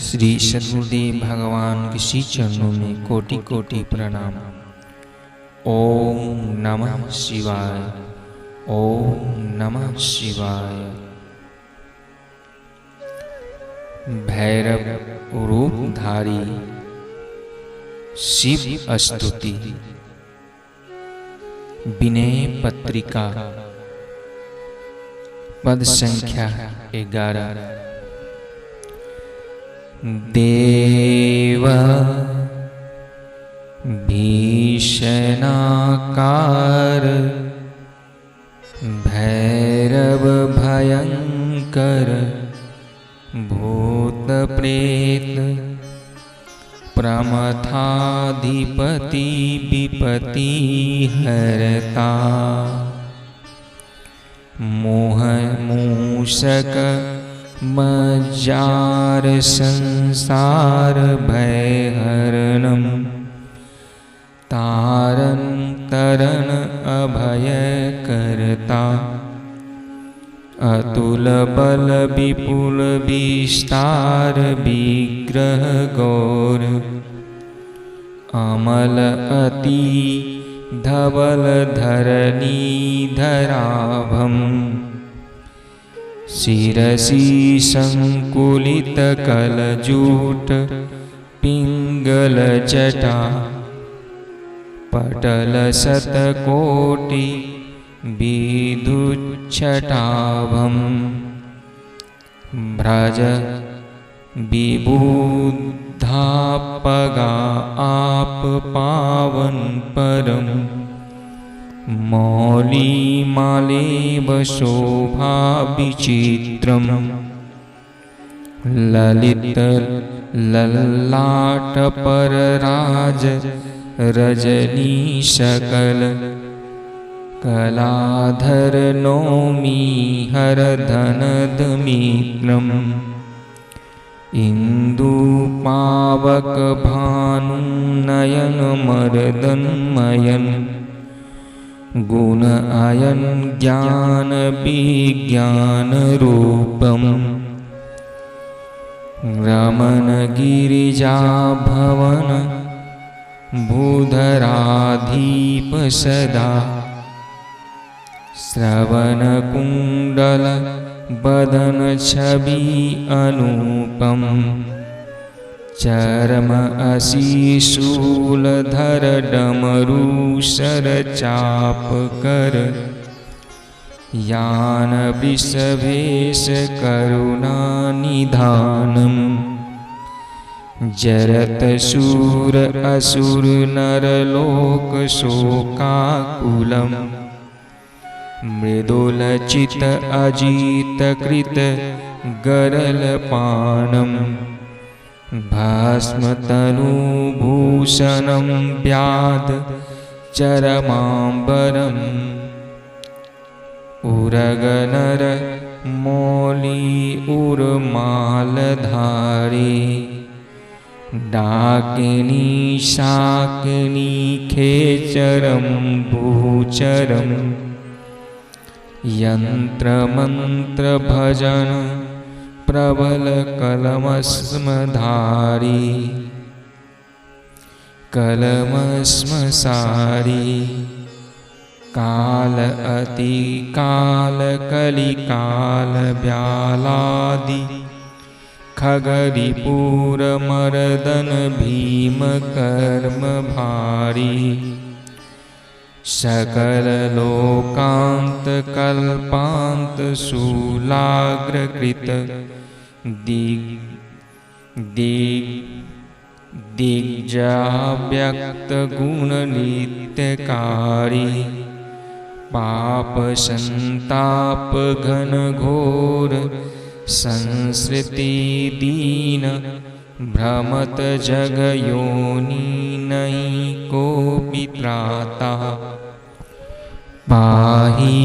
श्री सद्गुरुदेव भगवान के श्री चरणों में कोटि कोटि प्रणाम। ओम नमः शिवाय। ओम नमः शिवाय। भैरव रूपधारी शिव स्तुति विनय पत्रिका पद संख्या 11। देव भीषणाकार भैरव भयंकर भूत प्रेत प्रमथाधिपति विपति हरता मोह मूषक मज्जार संसार भयहरणं तारन तरन अभय करता अतुल बल विपुल विस्तार विग्रह गौर अमल अति धवल धरणी धराभम शिरसि संकुलित कलजूट पिंगल जटा पटल शतकोटि विदुच्छटाभं भ्रज विबुद्धापगा आप पावन परम मौली मालेव शोभा विचित्रम ललित ललाट पर राज रजनी सकल कलाधर नौमी हर धनद मित्रम इंदु पावक भानु नयन मर्दन मयन गुण आयन ज्ञान विज्ञान रूपम रमन गिरिजा भवन भूधराधीप सदा श्रवण कुंडल बदन छवि अनुपम चरम असी शूलधर डमरू सर चाप कर यान विषभेष करुणा निधानम जरत शूर असुर नर लोक शोकाकुलम मृदुल चित अजित कृत गरल पानम भस्म तनु भूषणं व्याध चरमांबरम उरगनर मौली उर्मालधारी डाकिनी शाकिनी खेचरम भूचरम यंत्र मंत्र भजन प्रबल कलमस्मधारी कलमस्मसारी काल अति काल कलिकाल व्यालादि खगरिपुर मर्दन भीम कर्म भारी सकल लोकांत कल्पांत शूलाग्रकृत दिग्जाव्यक्त गुण नित्यकारी पाप संताप घन घोर संसृति दीन भ्रमत जग योनि नहीं कोपि त्राता पाहि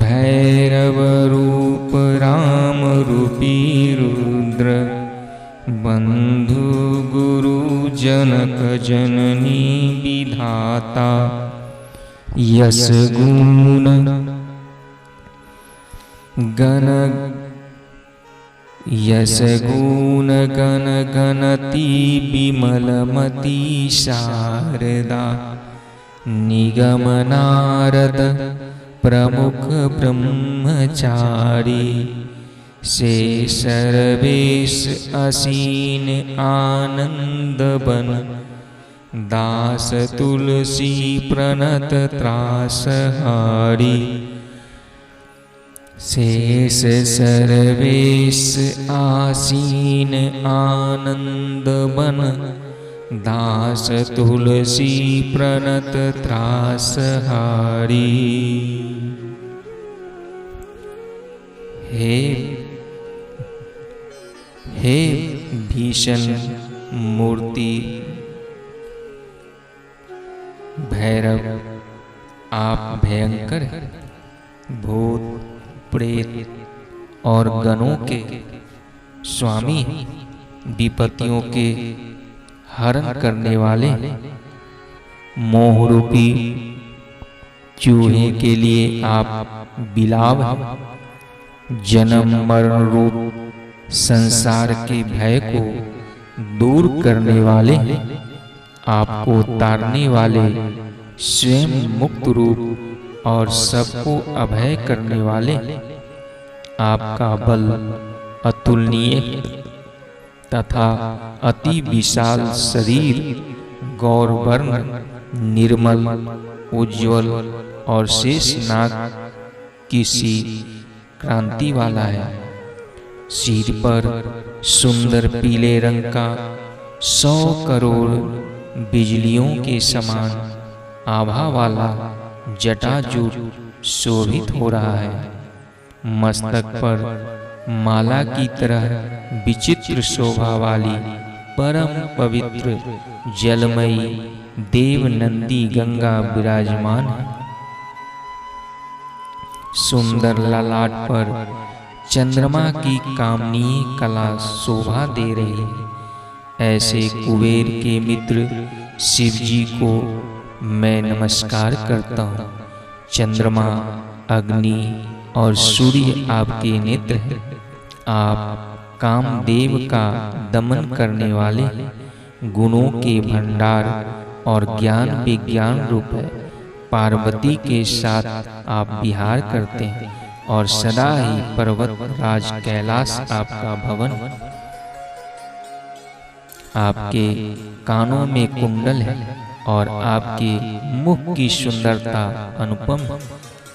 भैरव रूप राम रूपी रुद्र बंधु गुरु जनक जननी विधाता यस गुण गण यस गुण गण गणति विमलमति शारदा निगम नारद प्रमुख ब्रह्मचारी से सर्वेश असीन आनंद बन दास तुलसी प्रणत त्रास हारी शेष सर्वेश आसीन आनंद बन दास तुलसी प्रणत त्रास हारी। हे भीषण मूर्ति भैरव, आप भयंकर भूत प्रेत और गणों के स्वामी, विपत्तियों के हरण करने वाले, मोह रूपी चूहे के लिए आप बिलाव हैं। जन्म मरण रूप संसार के भय को दूर करने वाले, आपको तारने वाले, स्वयं मुक्त रूप और सबको अभय करने वाले, आपका बल अतुलनीय तथा अति विशाल शरीर, गौरवर्ण, निर्मल, उज्ज्वल और शेष नाग की सी क्रांति वाला है। सिर पर सुंदर पीले रंग का 100 करोड़ बिजलियों के समान आभा वाला जटाजूट शोभित हो रहा है। मस्तक पर माला की तरह विचित्र शोभा वाली परम पवित्र जलमयी देव नंदी गंगा विराजमान है। सुंदर ललाट पर चंद्रमा की कामनीय कला शोभा दे रही है। ऐसे कुबेर के मित्र शिव जी को मैं नमस्कार करता हूँ। चंद्रमा, अग्नि और सूर्य आपके नेत्र हैं। आप कामदेव का दमन करने वाले, गुणों के भंडार और ज्ञान विज्ञान रूप है। पार्वती के साथ आप विहार करते हैं और सदा ही पर्वत राज कैलाश आपका भवन। आपके कानों में कुंडल है और आपके मुख की सुंदरता अनुपम।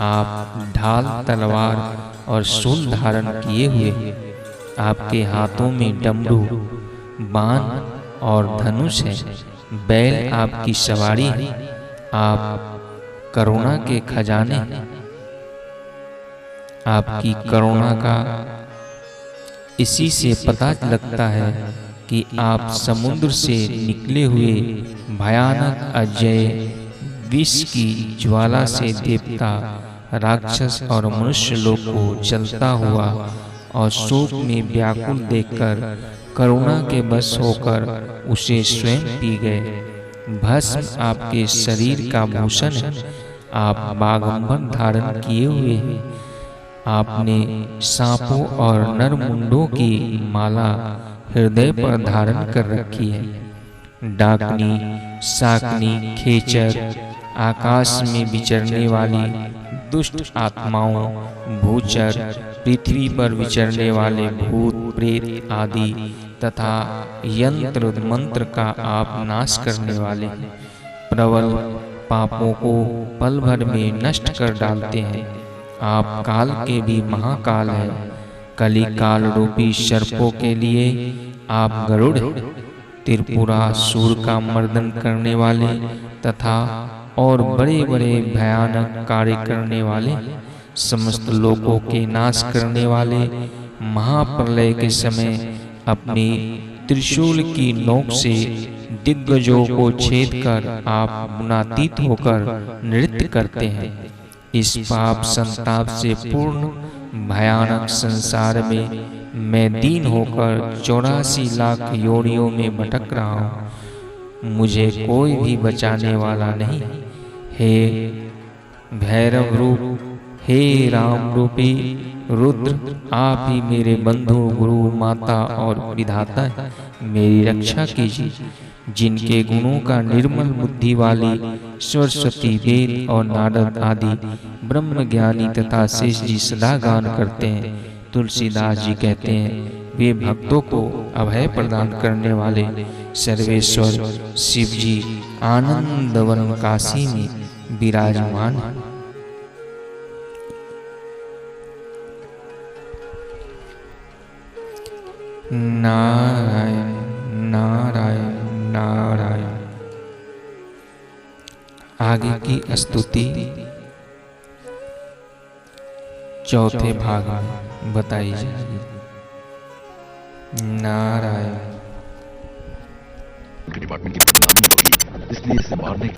आप ढाल, तलवार और शूल धारण किए हुए, आपके हाथों में डमरू, बाण और धनुष है। बैल आपकी सवारी है। आप करुणा के खजाने, आपकी करुणा का इसी से पता लगता है कि आप समुद्र से निकले हुए भयानक अजय विष की ज्वाला से देवता, राक्षस और मनुष्य लोग को जलता हुआ और शोक में व्याकुल देखकर करुणा के बस होकर उसे स्वयं पी गए। भस्म आपके शरीर का भूषण है। आप बागंबर धारण किए हुए हैं। आपने सांपों और नरमुंडों की माला हृदय पर धारण कर रखी है। डाकनी, शाकनी, खेचर, आकाश में विचरने वाली दुष्ट आत्माओं, भूचर, पृथ्वी पर विचरने वाले भूत प्रेत आदि तथा यंत्र मंत्र का आप नाश करने वाले, प्रबल पापों को पल भर में नष्ट कर डालते हैं। आप काल के भी महाकाल है। कली काल रूपी सर्पों के लिए आप गरुड़, त्रिपुरासुर का मर्दन करने वाले तथा और बड़े बड़े भयानक कार्य करने वाले, समस्त लोगों के नाश करने वाले, महाप्रलय के समय अपनी त्रिशूल की नोक से दिग्गजों को छेद कर आप गुणातीत होकर नृत्य करते हैं। इस पाप संताप से पूर्ण भयानक संसार में मैं दीन होकर 84 लाख योनियों में भटक रहा हूँ। मुझे कोई भी बचाने वाला नहीं। हे भैरव रूप, हे राम रूपी रुद्र आप ही मेरे बंधु गुरु माता और विधाता हैं, मेरी रक्षा कीजिए। जिनके गुणों का निर्मल बुद्धि वाली सरस्वती, वेद और नारद आदि ब्रह्म ज्ञानी तथा शेष जी सदा गान करते हैं। तुलसीदास जी कहते हैं, वे भक्तों को अभय प्रदान करने वाले सर्वेश्वर शिव जी आनंदवन काशी में विराजमान हैं। नारायण नारायण नारायण। आगे की स्तुति चौथे भाग में बताई जाएगी। नारायण। डिपार्टमेंट की इसलिए इसे मारने